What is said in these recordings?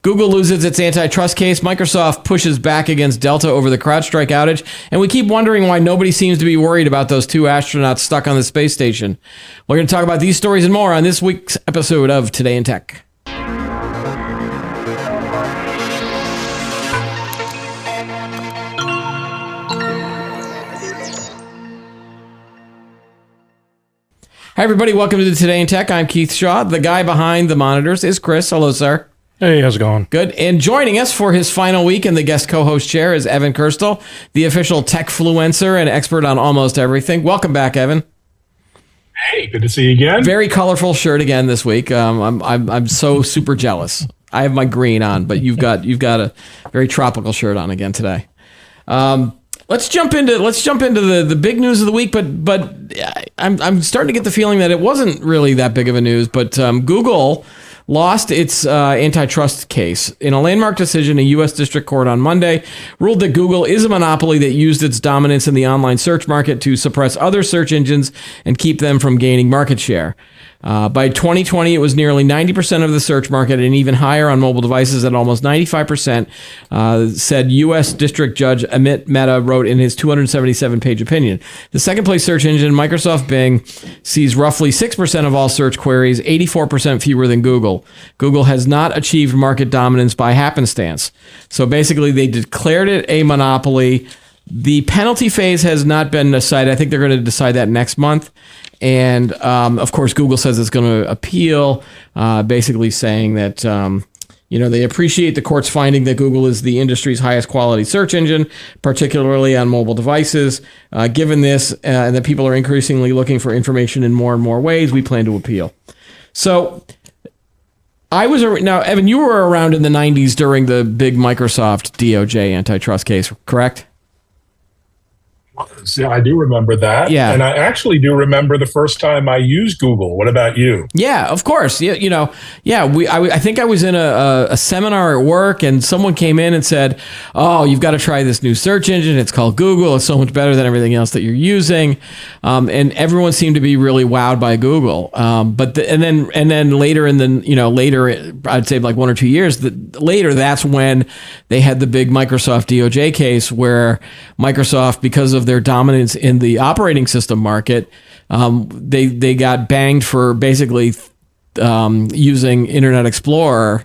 Google loses its antitrust case, Microsoft pushes back against Delta over the CrowdStrike outage, and we keep wondering why nobody seems to be worried about those two astronauts stuck on the space station. We're going to talk about these stories and more on this week's episode of Today in Tech. Hi, everybody. Welcome to Today in Tech. I'm Keith Shaw. The guy behind the monitors is Chris. Hello, sir. Hey, how's it going? Good. And joining us for his final week in the guest co-host chair is Evan Kirstel, the official techfluencer and expert on almost everything. Welcome back, Evan. Hey, good to see you again. Very colorful shirt again this week. I'm so super jealous. I have my green on, but you've got a very tropical shirt on again today. Let's jump into the big news of the week, but I'm starting to get the feeling that it wasn't really that big of a news. But Google lost its antitrust case. In a landmark decision, a U.S. District Court on Monday ruled that Google is a monopoly that used its dominance in the online search market to suppress other search engines and keep them from gaining market share. By 2020, it was nearly 90% of the search market and even higher on mobile devices at almost 95%, said U.S. District Judge Amit Mehta wrote in his 277-page opinion. The second-place search engine, Microsoft Bing, sees roughly 6% of all search queries, 84% fewer than Google. Google has not achieved market dominance by happenstance. So basically, they declared it a monopoly. The penalty phase has not been decided. I think they're going to decide that next month. And, of course, Google says it's going to appeal, basically saying that, they appreciate the court's finding that Google is the industry's highest quality search engine, particularly on mobile devices. Given this, and that people are increasingly looking for information in more and more ways, we plan to appeal. So now, Evan, you were around in the 90s during the big Microsoft DOJ antitrust case, correct? Yeah, I do remember that. Yeah. And I actually do remember the first time I used Google. What about you? Yeah, of course. Yeah, I think I was in a seminar at work and someone came in and said, "Oh, you've got to try this new search engine. It's called Google. It's so much better than everything else that you're using." And everyone seemed to be really wowed by Google. But then later I'd say like 1 or 2 years later, that's when they had the big Microsoft DOJ case where Microsoft, because of their dominance in the operating system market, they got banged for basically using Internet Explorer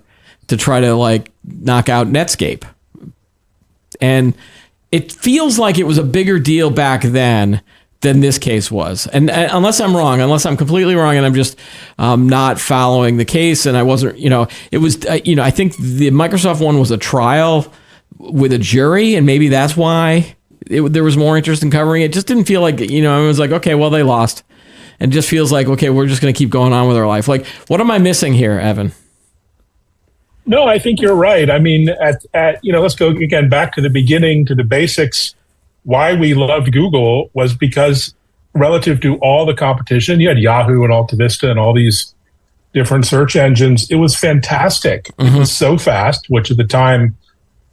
to try to knock out Netscape. And it feels like it was a bigger deal back then than this case was. And unless I'm completely wrong, and I'm just not following the case, and I wasn't, it was, I think the Microsoft one was a trial with a jury, and maybe that's why there was more interest in covering it. Just didn't feel like, I was like, okay, well, they lost. And it just feels like, okay, we're just going to keep going on with our life. Like, what am I missing here, Evan? No, I think you're right. I mean, let's go again back to the beginning, to the basics. Why we loved Google was because relative to all the competition, you had Yahoo and AltaVista and all these different search engines. It was fantastic. Mm-hmm. It was so fast, which at the time,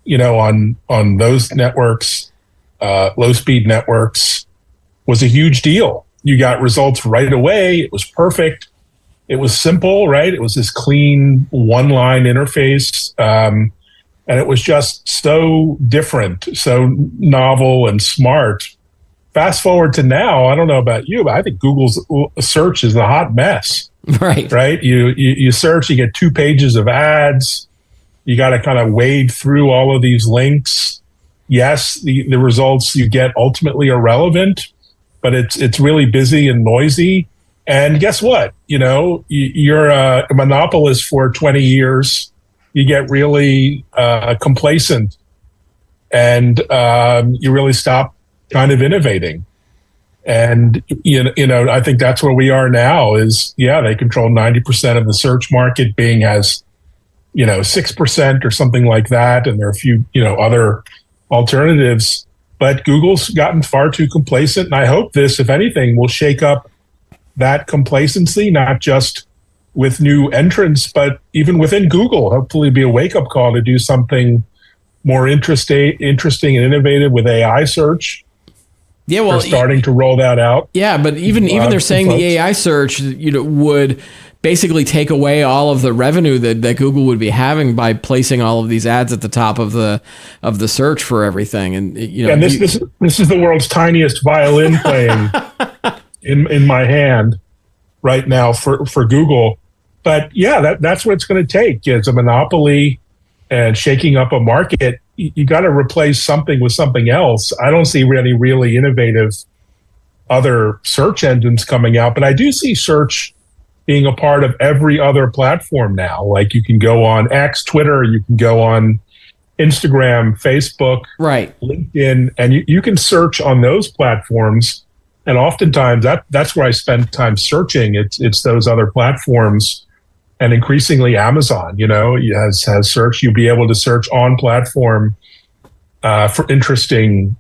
on those networks, low-speed networks, was a huge deal. You got results right away. It was perfect. It was simple, right? It was this clean one-line interface. And it was just so different, so novel and smart. Fast forward to now, I don't know about you, but I think Google's search is a hot mess. Right. Right? You search, you get 2 pages of ads. You got to kind of wade through all of these links. Yes, the results you get ultimately are relevant, but it's really busy and noisy. And guess what? You're a monopolist for 20 years. You get really complacent, and you really stop kind of innovating. And I think that's where we are now. Is they control 90% of the search market. Bing has 6% or something like that, and there are a few other alternatives, but Google's gotten far too complacent. And I hope this, if anything, will shake up that complacency, not just with new entrants, but even within Google. Hopefully be a wake-up call to do something more interesting and innovative with AI search. Yeah, well, they're starting to roll that out. Yeah, but even they're saying the AI search, would basically take away all of the revenue that Google would be having by placing all of these ads at the top of the search for everything. And and this is the world's tiniest violin playing in my hand right now for Google. But yeah, that's what it's going to take. It's a monopoly and shaking up a market. You got to replace something with something else. I don't see any really innovative other search engines coming out, but I do see search being a part of every other platform now. Like you can go on X, Twitter, you can go on Instagram, Facebook, right, LinkedIn, and you can search on those platforms. And oftentimes that's where I spend time searching. It's those other platforms, and increasingly Amazon, has search. You'll be able to search on platform for interesting,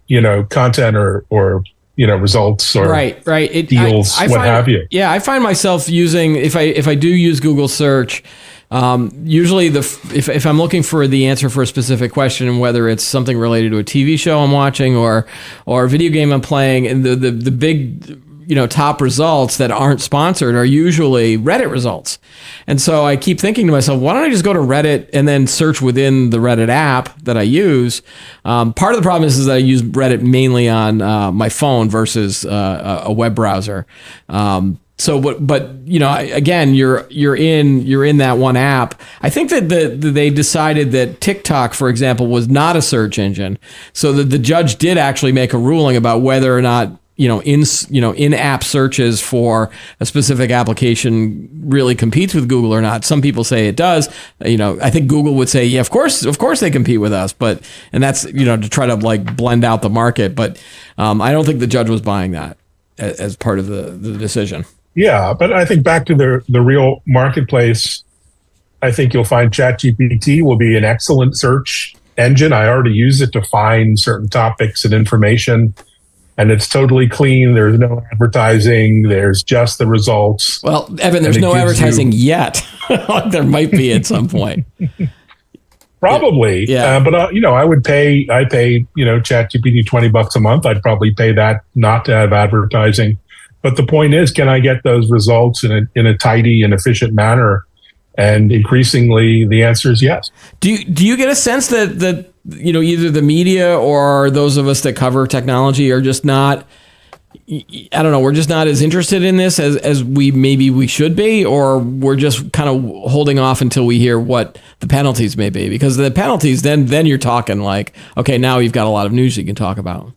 content or results or right. deals, have you. Yeah, I find myself using, if I do use Google search, usually if I'm looking for the answer for a specific question, whether it's something related to a TV show I'm watching or a video game I'm playing, and the big top results that aren't sponsored are usually Reddit results. And so I keep thinking to myself, why don't I just go to Reddit and then search within the Reddit app that I use? Part of the problem is that I use Reddit mainly on my phone versus a web browser. But again, you're in that one app. I think that they decided that TikTok, for example, was not a search engine. So the judge did actually make a ruling about whether or not in-app searches for a specific application really competes with Google or not. Some people say it does. I think Google would say, yeah, of course they compete with us, and that's to try to like blend out the market. But I don't think the judge was buying that as part of the decision. Yeah, but I think back to the real marketplace, I think you'll find ChatGPT will be an excellent search engine. I already use it to find certain topics and information. And it's totally clean. There's no advertising. There's just the results. Well, Evan, there's no advertising yet. There might be at some point. Probably. Yeah. But I pay ChatGPT $20 a month. I'd probably pay that not to have advertising. But the point is, can I get those results in a tidy and efficient manner? And increasingly, the answer is yes. Do you get a sense that either the media or those of us that cover technology are just not, I don't know, we're just not as interested in this as we should be, or we're just kind of holding off until we hear what the penalties may be? Because the penalties, then you're talking like, okay, now you've got a lot of news you can talk about.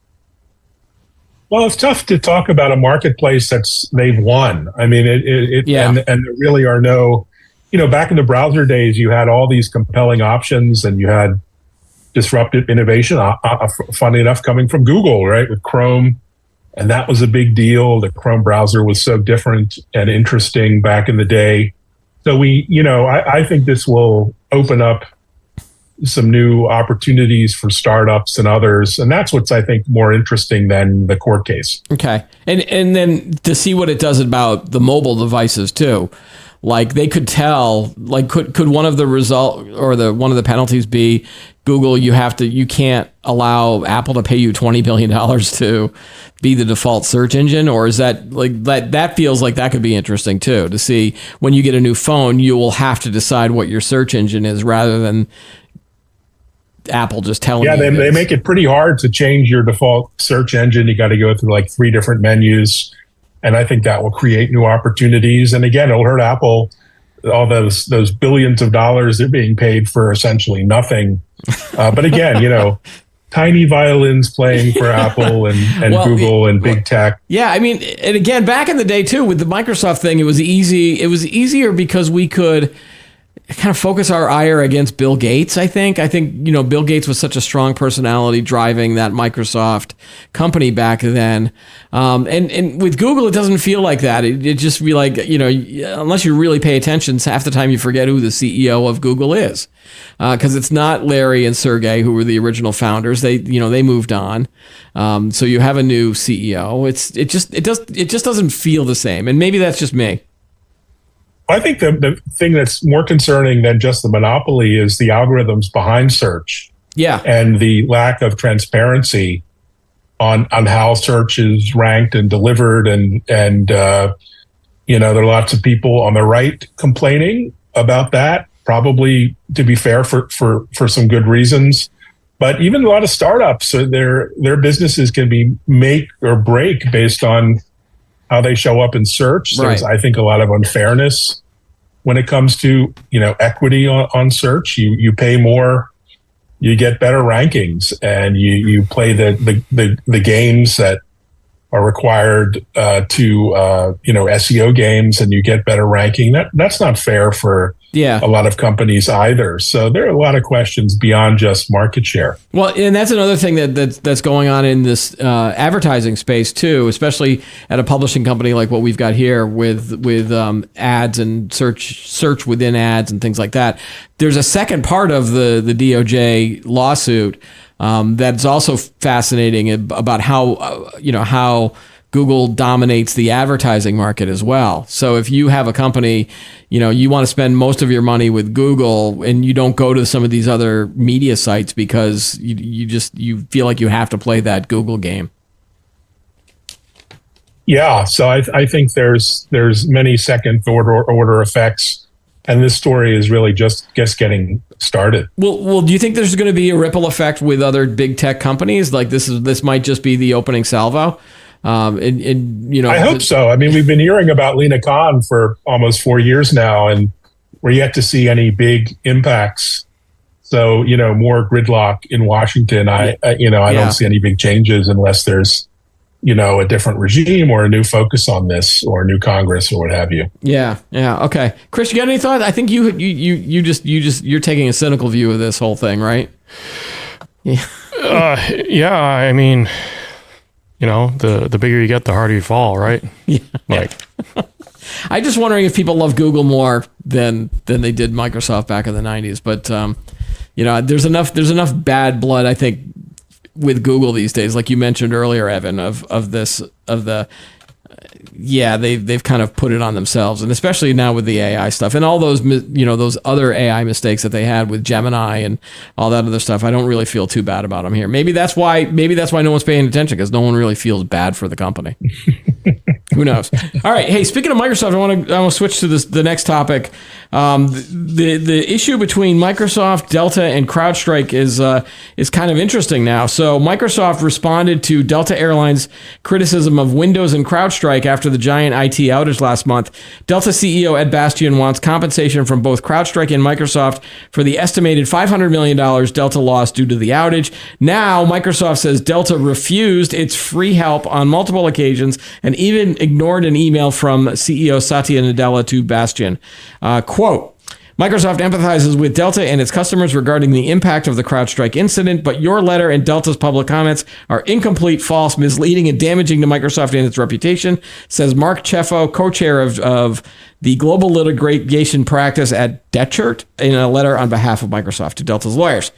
Well, it's tough to talk about a marketplace they've won. I mean, and there really are no. Back in the browser days, you had all these compelling options and you had disruptive innovation, funny enough, coming from Google, right, with Chrome. And that was a big deal. The Chrome browser was so different and interesting back in the day. So I think this will open up some new opportunities for startups and others. And that's what's, I think, more interesting than the court case. Okay. And then to see what it does about the mobile devices, too. Like they could tell, like could one of the result or one of the penalties be, Google, you can't allow Apple to pay you $20 billion to be the default search engine? Or is that that feels like that could be interesting too, to see when you get a new phone, you will have to decide what your search engine is rather than Apple just telling you. Yeah, they make it pretty hard to change your default search engine. You got to go through like 3 different menus. And I think that will create new opportunities. And again, it'll hurt Apple. All those billions of dollars they're being paid for essentially nothing. But again, tiny violins playing for Apple and Google and big tech. Yeah, I mean, and again, back in the day too, with the Microsoft thing, it was easy. It was easier because we could kind of focus our ire against Bill Gates, I think. Bill Gates was such a strong personality driving that Microsoft company back then. And with Google, it doesn't feel like that. It just be like, unless you really pay attention, half the time you forget who the CEO of Google is. Because it's not Larry and Sergey, who were the original founders. They moved on. So you have a new CEO. It just doesn't feel the same. And maybe that's just me. I think the thing that's more concerning than just the monopoly is the algorithms behind search. Yeah. And the lack of transparency on how search is ranked and delivered, and there are lots of people on the right complaining about that, probably, to be fair, for some good reasons. But even a lot of startups, their businesses can be make or break based on how they show up in search. Right. There's, I think, a lot of unfairness when it comes to equity on search. You pay more, you get better rankings, and you play the games that are required to SEO games, and you get better ranking. That's not fair for a lot of companies either. So there are a lot of questions beyond just market share. Well, and that's another thing that's going on in this advertising space too, especially at a publishing company like what we've got here with ads and search within ads and things like that. There's a second part of the DOJ lawsuit that's also fascinating about how Google dominates the advertising market as well. So if you have a company, you want to spend most of your money with Google, and you don't go to some of these other media sites because you feel like you have to play that Google game. Yeah, so I think there's many second order effects, and this story is really just getting started. Well, do you think there's going to be a ripple effect with other big tech companies? Like this might just be the opening salvo. I hope so. I mean, we've been hearing about Lina Khan for almost 4 years now, and we're yet to see any big impacts. So, more gridlock in Washington. I don't see any big changes unless there's, a different regime or a new focus on this, or a new Congress or what have you. Yeah. Okay, Chris, you got any thoughts? I think you're taking a cynical view of this whole thing, right? Yeah. I mean, the bigger you get, the harder you fall, right? Yeah. I'm just wondering if people love Google more than they did Microsoft back in the 90s. But there's enough bad blood, I think, with Google these days, like you mentioned earlier, Evan, they've kind of put it on themselves, and especially now with the AI stuff and all those those other AI mistakes that they had with Gemini and all that other stuff. I don't really feel too bad about them here. Maybe that's why no one's paying attention, because no one really feels bad for the company. Who knows? All right. Hey, speaking of Microsoft, I want to switch to the next topic. The issue between Microsoft, Delta, and CrowdStrike is kind of interesting now. So Microsoft responded to Delta Airlines' criticism of Windows and CrowdStrike after the giant IT outage last month. Delta CEO Ed Bastian wants compensation from both CrowdStrike and Microsoft for the estimated $500 million Delta lost due to the outage. Now, Microsoft says Delta refused its free help on multiple occasions and even ignored an email from CEO Satya Nadella to Bastian. Quote, Microsoft empathizes with Delta and its customers regarding the impact of the CrowdStrike incident, but your letter and Delta's public comments are incomplete, false, misleading, and damaging to Microsoft and its reputation, says Mark Cheffo, co-chair of the global litigation practice at Detchert, in a letter on behalf of Microsoft to Delta's lawyers.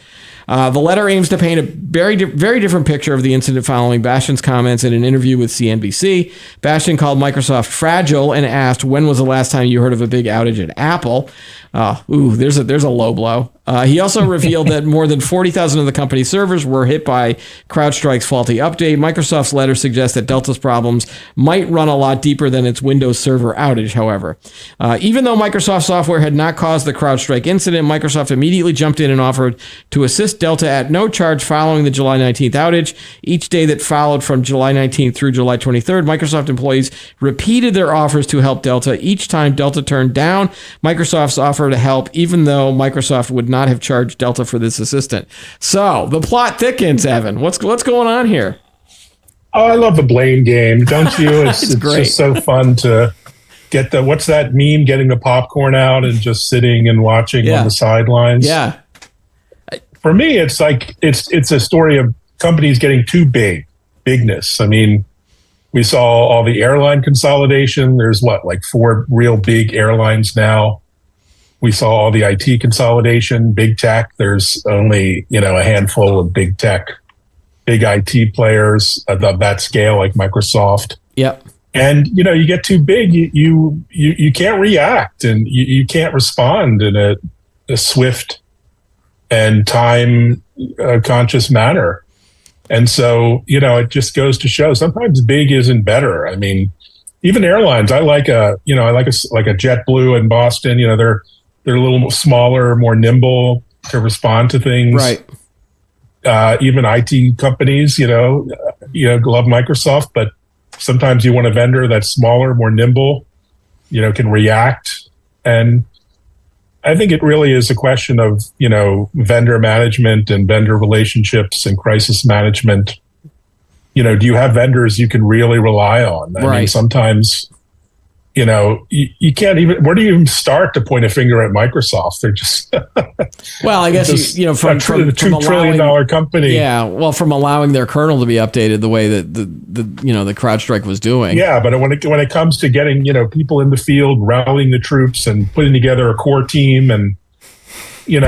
The letter aims to paint a very different picture of the incident following Bastian's comments in an interview with CNBC. Bastian called Microsoft fragile and asked, when was the last time you heard of a big outage at Apple? There's a low blow. He also revealed that more than 40,000 of the company's servers were hit by CrowdStrike's faulty update. Microsoft's letter suggests that Delta's problems might run a lot deeper than its Windows server outage, however. Even though Microsoft software had not caused the CrowdStrike incident, Microsoft immediately jumped in and offered to assist Delta at no charge following the July 19th outage. Each day that followed from July 19th through July 23rd, Microsoft employees repeated their offers to help Delta. Each time Delta turned down Microsoft's offer to help, even though Microsoft would not have charged Delta for this assistant. So the plot thickens, Evan. What's going on here? Oh, I love the blame game, don't you? It's great. Just so fun to get what's that meme, getting the popcorn out and just sitting and watching on the sidelines. Yeah. For me, it's like it's a story of companies getting too bigness. I mean, we saw all the airline consolidation. There's like 4 real big airlines now. We saw all the IT consolidation, big tech. There's only, a handful of big tech, big IT players of that scale, like Microsoft. Yep. And, you get too big, you can't react, and you can't respond in a swift and time conscious manner. And so, it just goes to show sometimes big isn't better. I mean, even airlines, I like a JetBlue in Boston. They're a little smaller, more nimble to respond to things. Right. Even IT companies, love Microsoft, but sometimes you want a vendor that's smaller, more nimble, can react. And I think it really is a question of, vendor management and vendor relationships and crisis management. Do you have vendors you can really rely on? I mean, sometimes, you can't even, where do you even start to point a finger at Microsoft? They're just, well, I guess, from the $2 trillion company. Yeah. Well, from allowing their kernel to be updated the way that the CrowdStrike was doing. Yeah. But when it comes to getting, people in the field, rallying the troops and putting together a core team and, you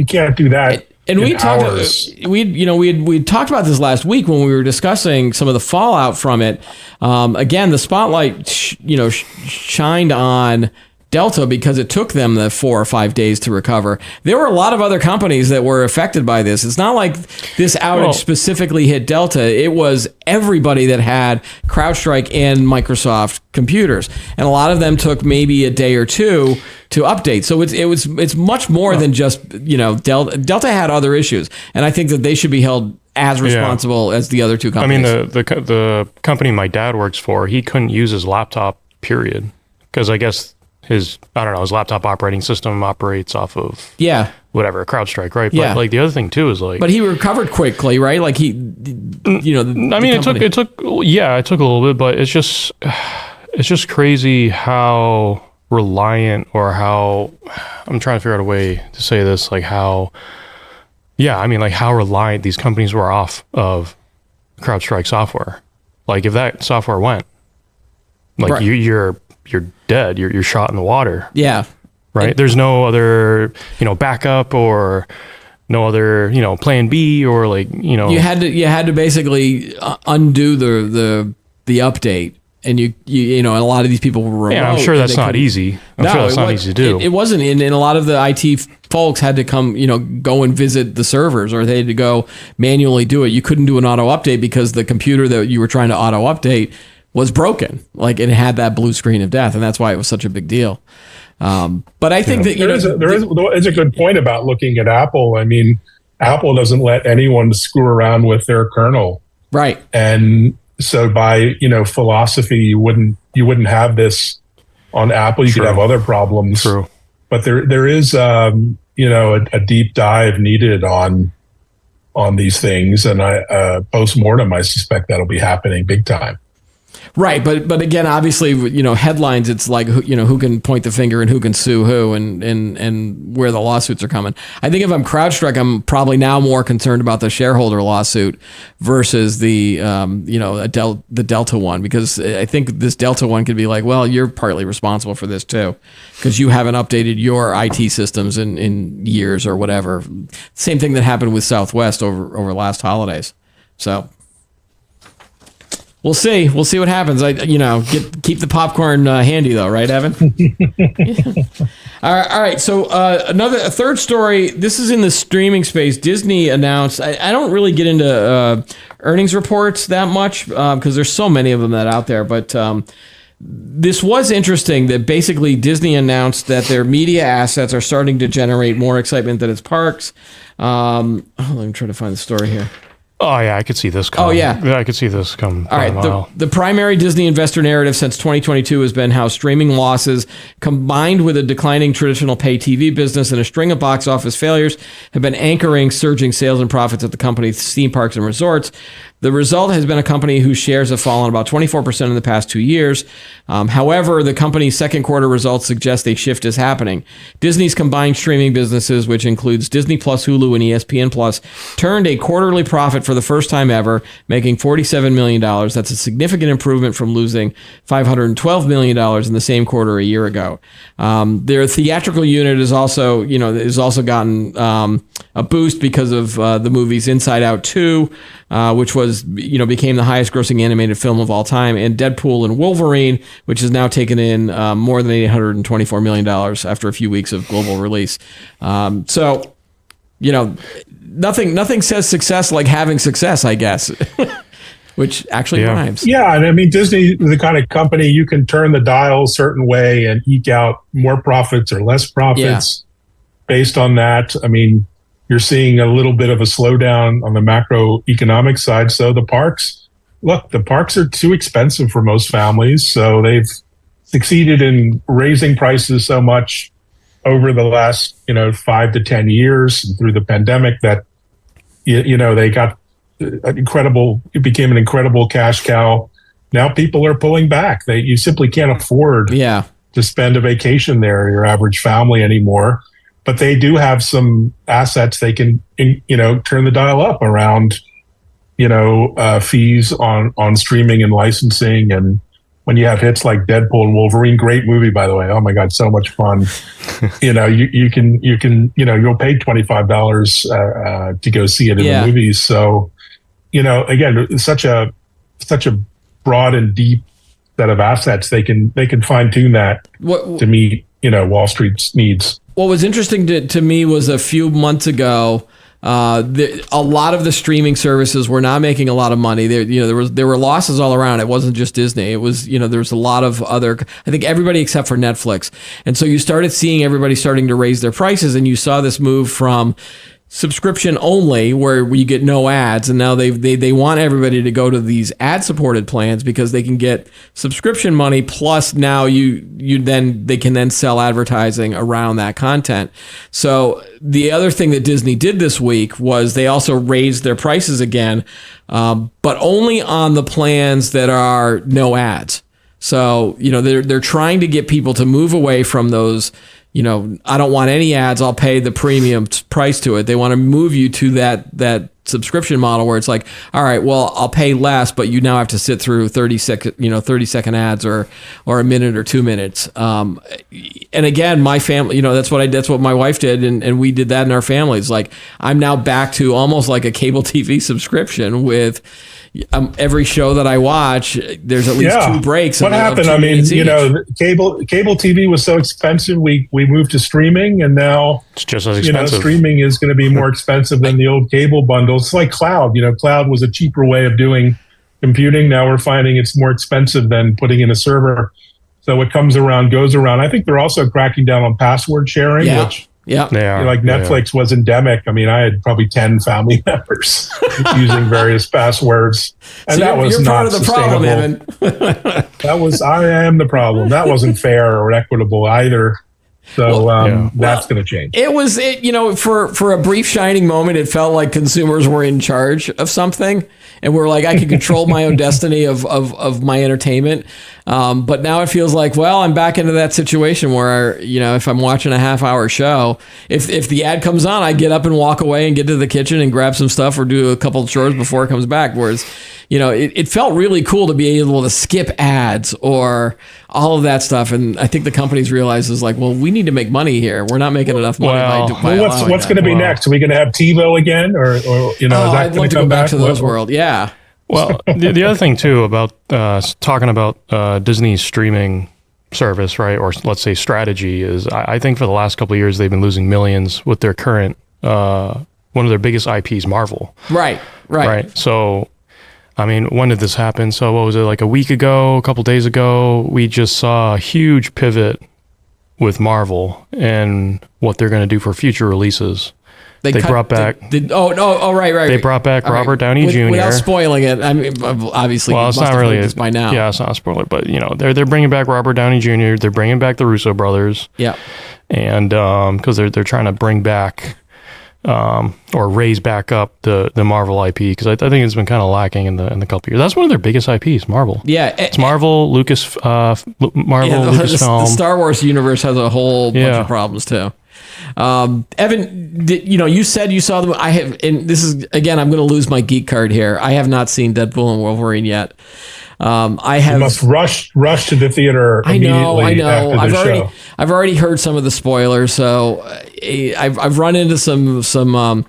can't do that. And we talked about this last week when we were discussing some of the fallout from it. Again, the spotlight, shined on Delta because it took them the 4 or 5 days to recover. There were a lot of other companies that were affected by this. It's not like this outage specifically hit Delta. It was everybody that had CrowdStrike and Microsoft computers, and a lot of them took maybe a day or two to update. So it's much more than just Delta had other issues, and I think that they should be held as responsible as the other two companies. I mean, the company my dad works for, he couldn't use his laptop, period, because I guess his laptop operating system operates off of whatever, CrowdStrike, right? But like the other thing too is like, but he recovered quickly, right? Like it took a little bit, but it's just crazy how reliant, or how, I'm trying to figure out a way to say this, like how reliant these companies were off of CrowdStrike software. Like if that software went, like you're dead. You're shot in the water. Yeah. Right. There's no other, backup, or no other, plan B, or like, You had to basically undo the update, and and a lot of these people were remote. Yeah, I'm sure that's not easy. I'm sure that's not easy to do. It wasn't, and a lot of the IT folks had to come, go and visit the servers, or they had to go manually do it. You couldn't do an auto update because the computer that you were trying to auto update was broken. Like it had that blue screen of death, and that's why it was such a big deal. But I think that there is a good point about looking at Apple. I mean, Apple doesn't let anyone screw around with their kernel, right? And so by philosophy, you wouldn't have this on Apple. You could have other problems. True. But there is a deep dive needed on these things, and post-mortem, I suspect that'll be happening big time. Right, but again, obviously, headlines. It's like who can point the finger and who can sue who, and where the lawsuits are coming. I think if I'm CrowdStrike, I'm probably now more concerned about the shareholder lawsuit versus the the Delta one, because I think this Delta one could be like, well, you're partly responsible for this too, because you haven't updated your IT systems in years or whatever. Same thing that happened with Southwest over last holidays. So. We'll see. We'll see what happens. Keep the popcorn handy though, right, Evan? All right. So a third story. This is in the streaming space. Disney announced. I don't really get into earnings reports that much because there's so many of them that out there. But this was interesting that basically Disney announced that their media assets are starting to generate more excitement than its parks. Let me try to find the story here. Oh yeah, I could see this come. Oh yeah, I could see this come. All right, the primary Disney investor narrative since 2022 has been how streaming losses, combined with a declining traditional pay TV business and a string of box office failures, have been anchoring surging sales and profits at the company's theme parks and resorts. The result has been a company whose shares have fallen about 24% in the past 2 years. However, the company's second quarter results suggest a shift is happening. Disney's combined streaming businesses, which includes Disney Plus, Hulu, and ESPN Plus, turned a quarterly profit for the first time ever, making $47 million. That's a significant improvement from losing $512 million in the same quarter a year ago. Their theatrical unit is also gotten a boost because of the movies Inside Out 2, which became the highest grossing animated film of all time, and Deadpool and Wolverine, which has now taken in more than $824 million after a few weeks of global release. nothing says success like having success, I guess. Which actually rhymes. Yeah, and I mean, Disney is the kind of company you can turn the dial a certain way and eke out more profits or less profits based on that. I mean, you're seeing a little bit of a slowdown on the macroeconomic side. So the parks are too expensive for most families. So they've succeeded in raising prices so much over the last 5 to 10 years and through the pandemic that they got it became an incredible cash cow. Now people are pulling back. You simply can't afford to spend a vacation there, your average family, anymore. But they do have some assets they can turn the dial up around fees on streaming and licensing. And when you have hits like Deadpool and Wolverine, great movie, by the way. Oh my God, so much fun. you can you'll pay $25 to go see it in the movies. So again, it's such a broad and deep set of assets. They can fine tune that to meet Wall Street's needs. What was interesting to me was a few months ago, a lot of the streaming services were not making a lot of money. There were losses all around. It wasn't just Disney. It was there was a lot of other. I think everybody except for Netflix. And so you started seeing everybody starting to raise their prices, and you saw this move from subscription only, where you get no ads, and now they want everybody to go to these ad supported plans because they can get subscription money plus now they can then sell advertising around that content. So the other thing that Disney did this week was they also raised their prices again, but only on the plans that are no ads. So they're trying to get people to move away from those. I don't want any ads. I'll pay the premium price to it. They want to move you to that subscription model where it's like, all right, well, I'll pay less, but you now have to sit through 30-second ads or a minute or 2 minutes. And again, my family, that's what my wife did, and we did that in our family. It's like I'm now back to almost like a cable TV subscription with. Every show that I watch, there's at least 2 breaks. What happened? I mean, cable TV was so expensive. We moved to streaming, and now it's just as expensive. Streaming is going to be more expensive than the old cable bundle. It's like cloud. Cloud was a cheaper way of doing computing. Now we're finding it's more expensive than putting in a server. So what comes around goes around. I think they're also cracking down on password sharing, which. Yeah, like Netflix was endemic. I mean, I had probably 10 family members using various passwords, and so that was not part of the problem, Evan. I am the problem. That wasn't fair or equitable either. So that's going to change. It was, for a brief shining moment, it felt like consumers were in charge of something, and we're like, I can control my own destiny of my entertainment. But now it feels like, well, I'm back into that situation where, if I'm watching a half-hour show, if the ad comes on, I get up and walk away and get to the kitchen and grab some stuff or do a couple of chores before it comes back. Whereas, it felt really cool to be able to skip ads or all of that stuff. And I think the companies realize is like, well, we need to make money here. We're not making enough money. What's going to be next? Are we going to have TiVo again, or is that I'd love to go back to those world. Yeah. Well, the other thing too about talking about Disney's streaming service, right, or let's say strategy, is I think for the last couple of years they've been losing millions with their current one of their biggest IPs, Marvel. Right. So, I mean, when did this happen? So what was it, like a week ago, a couple days ago? We just saw a huge pivot with Marvel and what they're going to do for future releases. They brought back. Right. They brought back Robert Downey Jr. Without spoiling it, I mean, obviously, well, it's not really this by now. Yeah, it's not a spoiler, but they're bringing back Robert Downey Jr. They're bringing back the Russo brothers. Yeah, and because they're trying to bring back or raise back up the Marvel IP, because I think it's been kind of lacking in the couple years. That's one of their biggest IPs, Marvel. Yeah, it's Marvel, Lucasfilm. The Star Wars universe has a whole bunch of problems too. Evan, you said you saw them. I have, and this is again, I'm going to lose my geek card here. I have not seen Deadpool and Wolverine yet. I have. You must rush to the theater. I know. After the show. I've already heard some of the spoilers, so I've run into some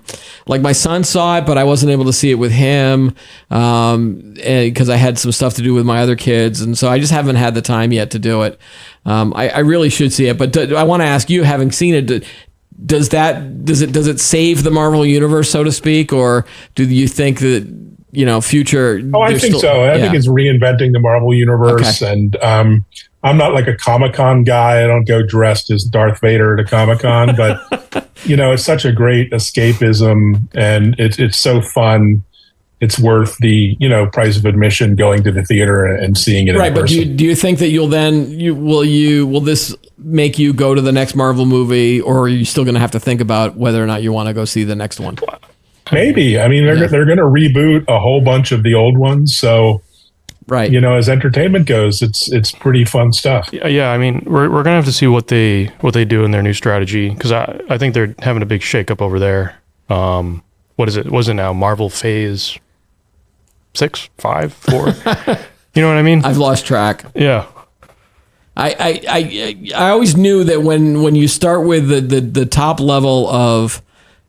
like my son saw it, but I wasn't able to see it with him because I had some stuff to do with my other kids, and so I just haven't had the time yet to do it. I really should see it, but I want to ask you, having seen it, does it save the Marvel universe, so to speak, or do you think that future? Oh, I think so. I think it's reinventing the Marvel universe, and I'm not like a Comic-Con guy. I don't go dressed as Darth Vader to Comic-Con, but it's such a great escapism, and it's so fun. It's worth the price of admission going to the theater and seeing it. Right, in person. but do you think that will this make you go to the next Marvel movie, or are you still going to have to think about whether or not you want to go see the next one? Maybe. I mean, they're going to reboot a whole bunch of the old ones, so right. As entertainment goes, it's pretty fun stuff. Yeah. I mean, we're going to have to see what they do in their new strategy, because I think they're having a big shakeup over there. What is it? Was it now Marvel Phase 6, 5, 4? You know what I mean? I've lost track. Yeah. I always knew that when you start with the top level of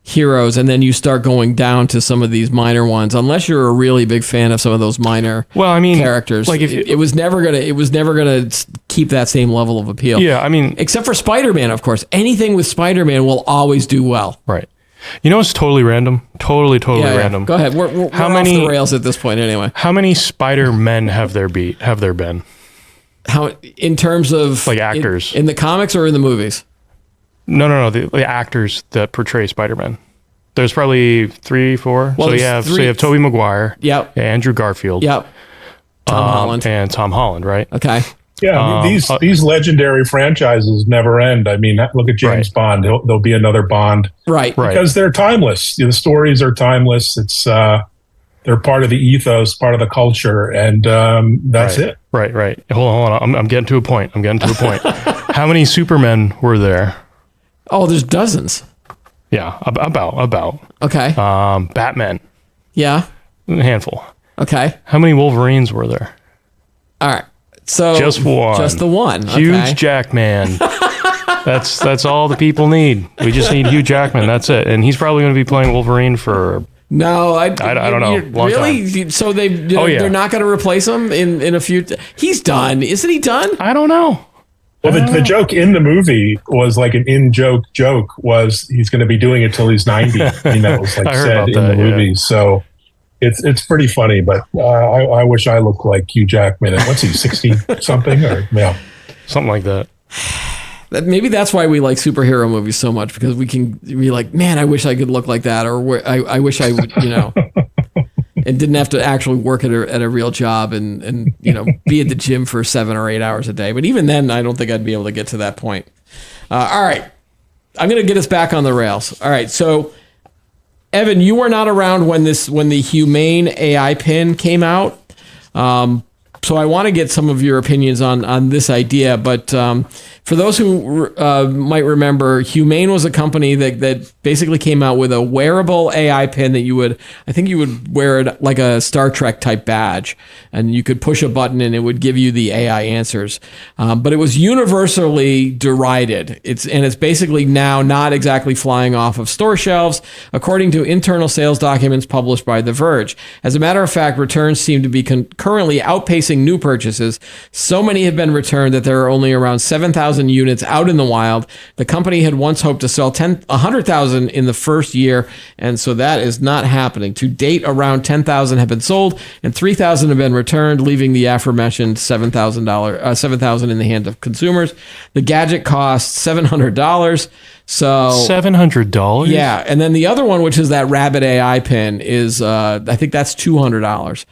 heroes and then you start going down to some of these minor ones, unless you're a really big fan of some of those minor characters, like it was never gonna keep that same level of appeal. Yeah, I mean, except for Spider-Man, of course. Anything with Spider-Man will always do well. Right. It's totally random. Totally random. Go ahead. We're off the rails at this point anyway. How many Spider-Men have there been? How, in terms of like actors in the comics or in the movies? No. The actors that portray Spider-Man. There's probably 3, 4. Well, so you have Tobey Maguire. Yep. Andrew Garfield. Yep. Tom Holland. And Tom Holland, right? Okay. Yeah, these legendary franchises never end. I mean, look at James Bond. There'll be another Bond, right? Because they're timeless. The stories are timeless. It's they're part of the ethos, part of the culture, and that's it. Right. Hold on. I'm getting to a point. How many Supermen were there? Oh, there's dozens. Yeah, about. Okay. Batman. Yeah. A handful. Okay. How many Wolverines were there? All right. So just the one. Huge Jackman. That's all the people need. We just need Hugh Jackman. That's it. And he's probably going to be playing Wolverine for. No, I don't know. Really? Time. So they're not going to replace him in a few. He's done, isn't he? Done? I don't know. Well, the joke in the movie was like an in-joke joke was he's going to be doing it till he's 90. It was like said in the movie. So. It's pretty funny, but I wish I looked like Hugh Jackman. And what's he, 60 something, or something like that. Maybe that's why we like superhero movies so much, because we can be like, man, I wish I could look like that, or I wish I would, and didn't have to actually work at a real job and be at the gym for 7 or 8 hours a day. But even then, I don't think I'd be able to get to that point. All right, I'm gonna get us back on the rails. All right, so. Evan, you were not around when the Humane AI pin came out, so I want to get some of your opinions on this idea. But for those who might remember, Humane was a company that basically came out with a wearable AI pin that you would wear it like a Star Trek type badge, and you could push a button and it would give you the AI answers. But it was universally derided. It's basically now not exactly flying off of store shelves, according to internal sales documents published by The Verge. As a matter of fact, returns seem to be currently outpacing new purchases. So many have been returned that there are only around 7,000 units out in the wild. The company had once hoped to sell 100,000 in the first year, and so that is not happening. To date, around 10,000 have been sold, and 3,000 have been returned, leaving the aforementioned $7,000 in the hands of consumers. The gadget costs $700. So $700. Yeah, and then the other one, which is that Rabbit AI pin, is I think that's $200.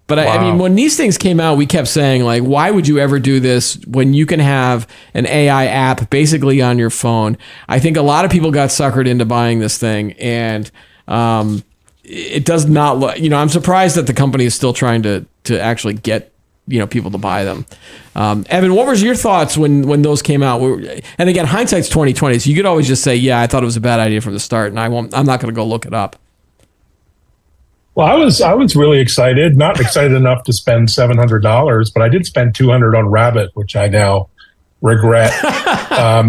But wow. I mean, when these things came out, we kept saying, like, why would you ever do this when you can have an AI app basically on your phone? I think a lot of people got suckered into buying this thing, and it does not look, I'm surprised that the company is still trying to actually get, people to buy them. Evan, what was your thoughts when those came out? And again, hindsight's 2020, so you could always just say, yeah, I thought it was a bad idea from the start, and I'm not going to go look it up. Well, I was really excited, not excited enough to spend $700, but I did spend $200 on Rabbit, which I now regret.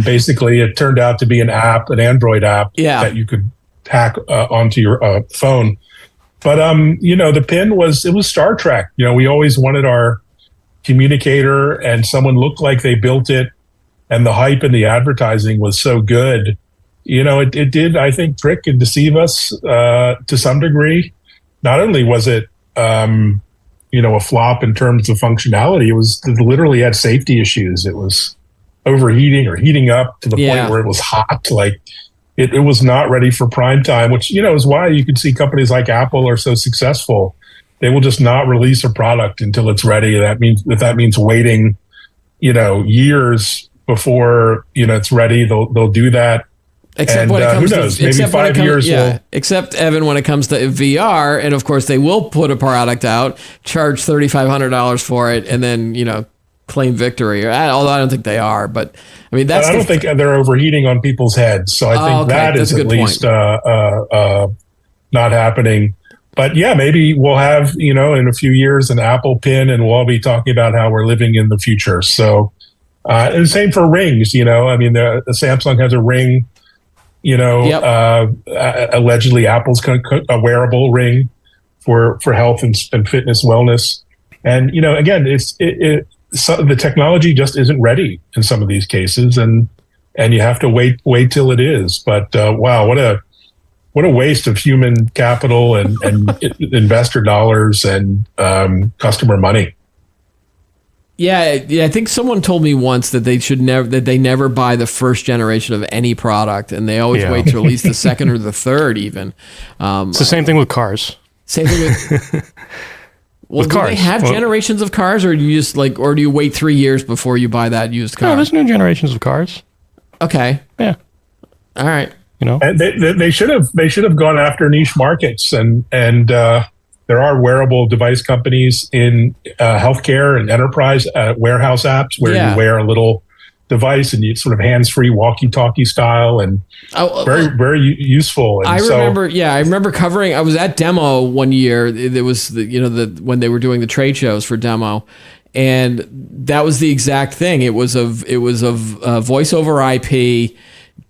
Basically, it turned out to be an Android app that you could hack onto your phone. But the pin it was Star Trek. We always wanted our communicator, and someone looked like they built it, and the hype and the advertising was so good it did, I think, trick and deceive us to some degree. Not only was it, a flop in terms of functionality, it literally had safety issues. It was overheating or heating up to the point where it was hot. Like it was not ready for prime time, which, is why you can see companies like Apple are so successful. They will just not release a product until it's ready. That means waiting, years before, it's ready, they'll do that. Except when it comes to maybe 5 years. Yeah. Except Evan, when it comes to VR, and of course they will put a product out, charge $3,500 for it, and then claim victory. Although I don't think they are, but I mean I don't think they're overheating on people's heads. So I think that is at least not happening. But yeah, maybe we'll have in a few years an Apple Pin, and we'll all be talking about how we're living in the future. So and the same for rings. I mean the Samsung has a ring. Allegedly Apple's a wearable ring for health and fitness wellness. And, again, the technology just isn't ready in some of these cases. And you have to wait till it is. But wow, what a waste of human capital and investor dollars and customer money. Yeah, I think someone told me once that they never buy the first generation of any product, and they always wait to release the second or the third. Even it's the same thing with cars. Same thing with. Well, do they have generations of cars, or do you just or do you wait 3 years before you buy that used car? No, there's new generations of cars. Okay. Yeah. All right. And they should have gone after niche markets and there are wearable device companies in healthcare and enterprise warehouse apps where you wear a little device and you sort of hands-free walkie-talkie style and very, very useful. And I remember covering. I was at Demo one year. It was when they were doing the trade shows for Demo, and that was the exact thing. It was of voice over IP,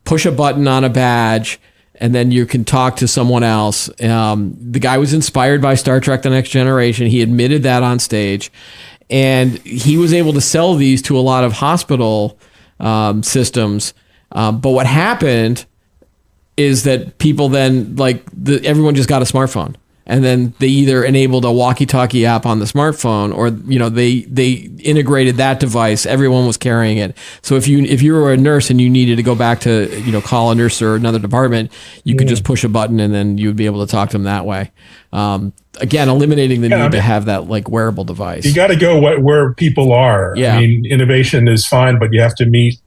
push a button on a badge, and then you can talk to someone else. The guy was inspired by Star Trek: The Next Generation. He admitted that on stage. And he was able to sell these to a lot of hospital systems. But what happened is that people then, everyone just got a smartphone. And then they either enabled a walkie-talkie app on the smartphone, or they integrated that device. Everyone was carrying it. So if you were a nurse and you needed to go back to call a nurse or another department, you could just push a button and then you would be able to talk to them that way. Again, eliminating the need to have that wearable device. You got to go where people are. Yeah. I mean, innovation is fine, but you have to meet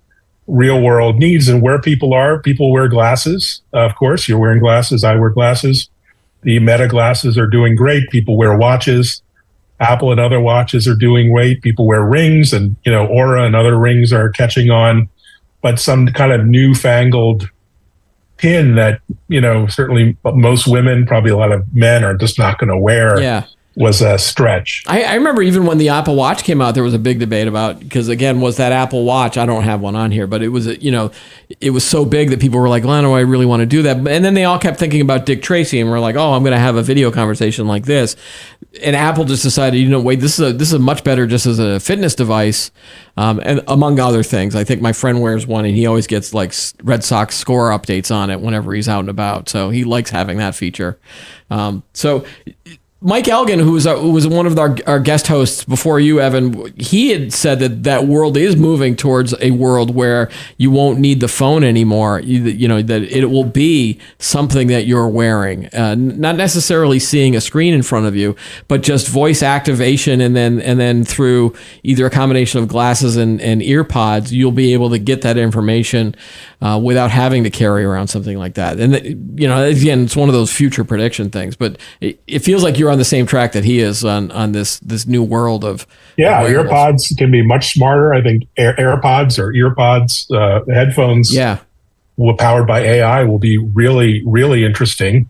real world needs, and where people are. People wear glasses. Of course, you're wearing glasses. I wear glasses. The Meta glasses are doing great. People wear watches. Apple and other watches are doing great. People wear rings, and Aura and other rings are catching on. But some kind of newfangled pin that certainly most women, probably a lot of men, are just not going to wear. Was a stretch. I remember even when the Apple Watch came out, there was a big debate about, because again, was that Apple Watch? I don't have one on here, but it was it was so big that people were like, "Well, do I really want to do that?" And then they all kept thinking about Dick Tracy, and were like, "Oh, I'm going to have a video conversation like this." And Apple just decided, wait, this is much better just as a fitness device, and among other things. I think my friend wears one, and he always gets Red Sox score updates on it whenever he's out and about, so he likes having that feature. So. Mike Elgin, who was one of our guest hosts before you, Evan, he had said that world is moving towards a world where you won't need the phone anymore. That it will be something that you're wearing, not necessarily seeing a screen in front of you, but just voice activation, and then through either a combination of glasses and ear pods, you'll be able to get that information without having to carry around something like that. And again, it's one of those future prediction things, but it feels like you're on the same track that he is on this new world of AirPods can be much smarter. I think AirPods or earpods, headphones, powered by AI will be really, really interesting.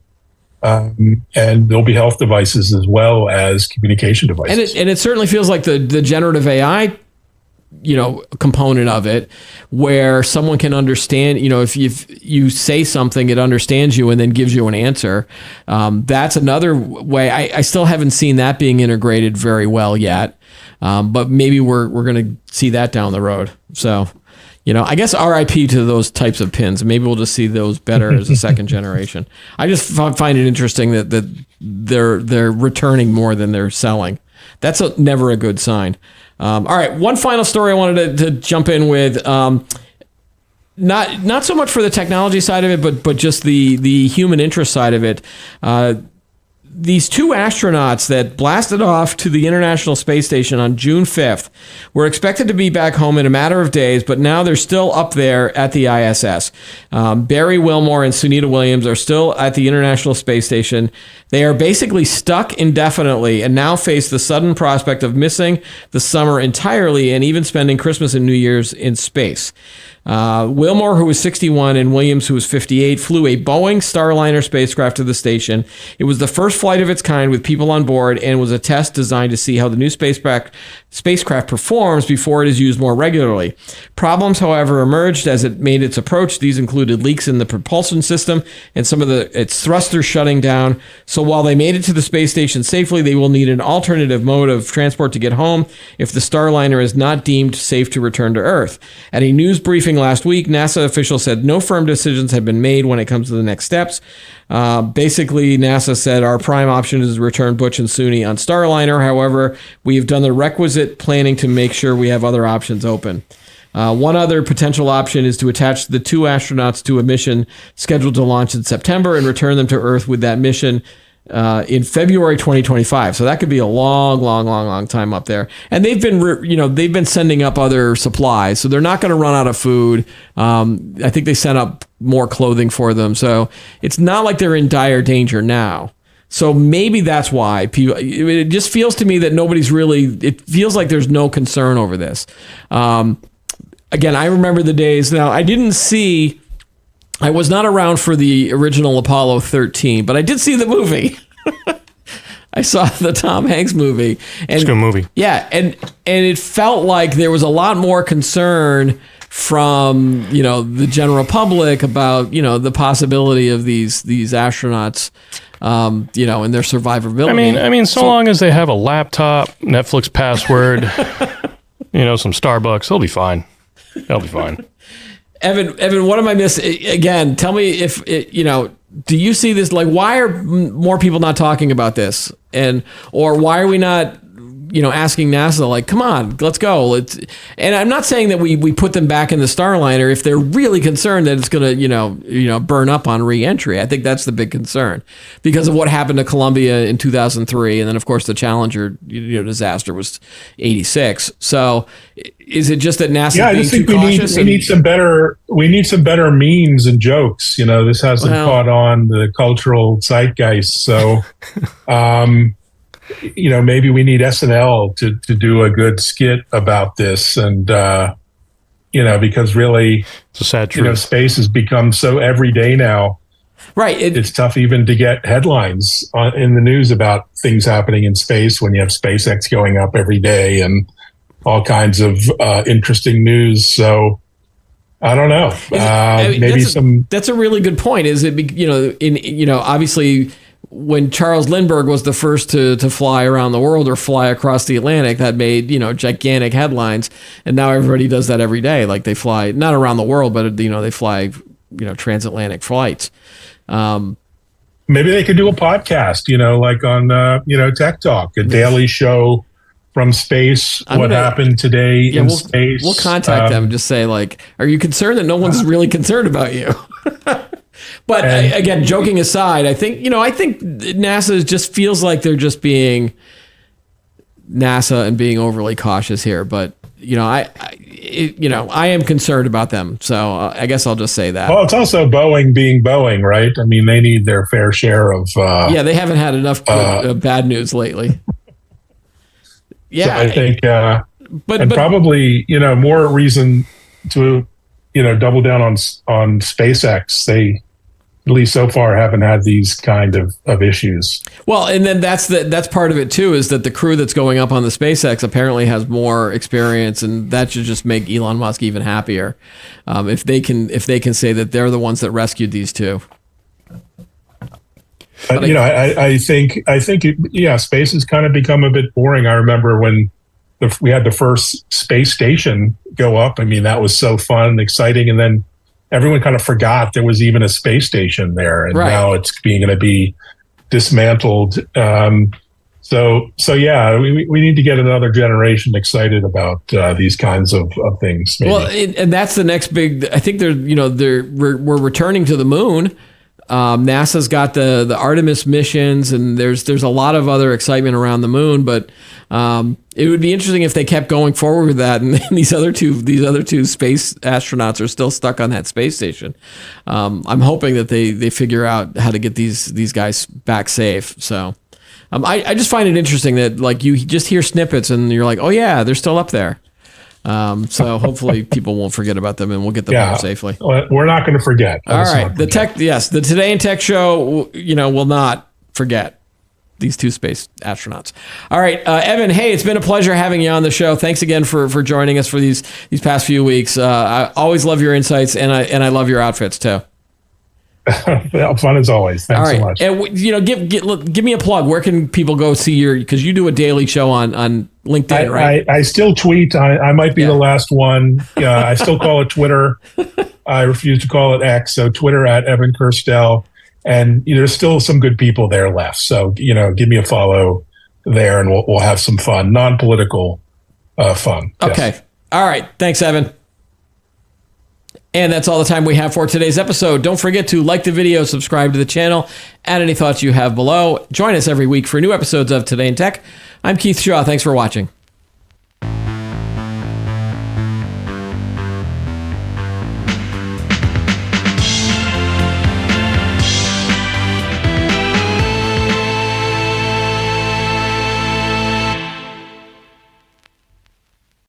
And there'll be health devices as well as communication devices. And it certainly feels like the generative AI component of it, where someone can understand, if you say something, it understands you and then gives you an answer. That's another way. I still haven't seen that being integrated very well yet. But maybe we're going to see that down the road. So, I guess RIP to those types of pins. Maybe we'll just see those better as a second generation. I just find it interesting that they're returning more than they're selling. That's never a good sign. All right, one final story I wanted to jump in with. Not so much for the technology side of it, but just the human interest side of it. These two astronauts that blasted off to the International Space Station on June 5th were expected to be back home in a matter of days, but now they're still up there at the ISS. Barry Wilmore and Sunita Williams are still at the International Space Station. They are basically stuck indefinitely and now face the sudden prospect of missing the summer entirely and even spending Christmas and New Year's in space. Wilmore, who was 61, and Williams, who was 58, flew a Boeing Starliner spacecraft to the station. It was the first flight of its kind with people on board and was a test designed to see how the new spacecraft performs before it is used more regularly. Problems, however, emerged as it made its approach. These included leaks in the propulsion system and some of its thrusters shutting down. So while they made it to the space station safely, they will need an alternative mode of transport to get home if the Starliner is not deemed safe to return to Earth. At a news briefing last week, NASA officials said no firm decisions have been made when it comes to the next steps. Basically, NASA said our prime option is to return Butch and Suni on Starliner. However, we have done the requisite planning to make sure we have other options open. One other potential option is to attach the two astronauts to a mission scheduled to launch in September and return them to Earth with that mission in February 2025. So that could be a long time up there. And they've been sending up other supplies, so they're not going to run out of food. I think they sent up more clothing for them. So it's not like they're in dire danger now. So maybe that's why people, it just feels to me that it feels like there's no concern over this. Again, I remember the days. Now, I was not around for the original Apollo 13, but I did see the movie. I saw the Tom Hanks movie. It's a good movie. Yeah, and it felt like there was a lot more concern from, the general public about, the possibility of these astronauts, and their survivability. I mean, so long as they have a laptop, Netflix password, some Starbucks, they'll be fine. They'll be fine. Evan, what am I missing? Again, tell me if, do you see this? Like, why are more people not talking about this? Or why are we not, asking NASA, like, come on, let's go. And I'm not saying that we put them back in the Starliner if they're really concerned that it's going to, burn up on re-entry. I think that's the big concern because of what happened to Columbia in 2003. And then, of course, the Challenger disaster was 86. So is it just that NASA? Yeah, I just think we need some better memes and jokes. This hasn't caught on the cultural zeitgeist. So, maybe we need SNL to do a good skit about this. And, because really, it's a sad truth. Space has become so everyday now. Right. It's tough even to get headlines in the news about things happening in space when you have SpaceX going up every day and all kinds of interesting news. So I don't know. That's a really good point. Is it, obviously when Charles Lindbergh was the first to fly around the world or fly across the Atlantic, that made, gigantic headlines. And now everybody does that every day. Like they fly not around the world, but they fly, transatlantic flights. Maybe they could do a podcast, like on, Tech Talk, a daily show from space, happened today in space. We'll contact them and just say, like, are you concerned that no one's really concerned about you? But again, joking aside, I think NASA just feels like they're just being NASA and being overly cautious here. But, I am concerned about them. So I guess I'll just say that. Well, it's also Boeing being Boeing, right? I mean, they need their fair share of... they haven't had enough bad news lately. Yeah, so I think, but probably more reason to double down on SpaceX. They at least so far haven't had these kind of issues. Well, and then that's part of it too, is that the crew that's going up on the SpaceX apparently has more experience, and that should just make Elon Musk even happier if they can say that they're the ones that rescued these two. But I think space has kind of become a bit boring. I remember when we had the first space station go up. I mean, that was so fun and exciting. And then everyone kind of forgot there was even a space station there, and now it's going to be dismantled. So yeah, we need to get another generation excited about these kinds of things. Maybe. Well, and that's the next big. I think we're returning to the moon. NASA's got the Artemis missions, and there's a lot of other excitement around the moon. But it would be interesting if they kept going forward with that, and these other two space astronauts are still stuck on that space station. I'm hoping that they figure out how to get these guys back safe. So I just find it interesting that like you just hear snippets and you're like, oh yeah, they're still up there. So hopefully people won't forget about them and we'll get them home safely. We're not going to forget. All right. The Today in Tech show, will not forget these two space astronauts. All right. Evan, hey, it's been a pleasure having you on the show. Thanks again for joining us for these past few weeks. I always love your insights and I love your outfits too. Fun as always. Thanks so much. And give me a plug. Where can people go see because you do a daily show on LinkedIn, right? I still tweet. I might be the last one. I still call it Twitter. I refuse to call it X. So Twitter at Evan Kirstel. And there's still some good people there left. So, give me a follow there and we'll have some fun, non-political fun. Okay. Yes. All right. Thanks, Evan. And that's all the time we have for today's episode. Don't forget to like the video, subscribe to the channel, add any thoughts you have below. Join us every week for new episodes of Today in Tech. I'm Keith Shaw. Thanks for watching.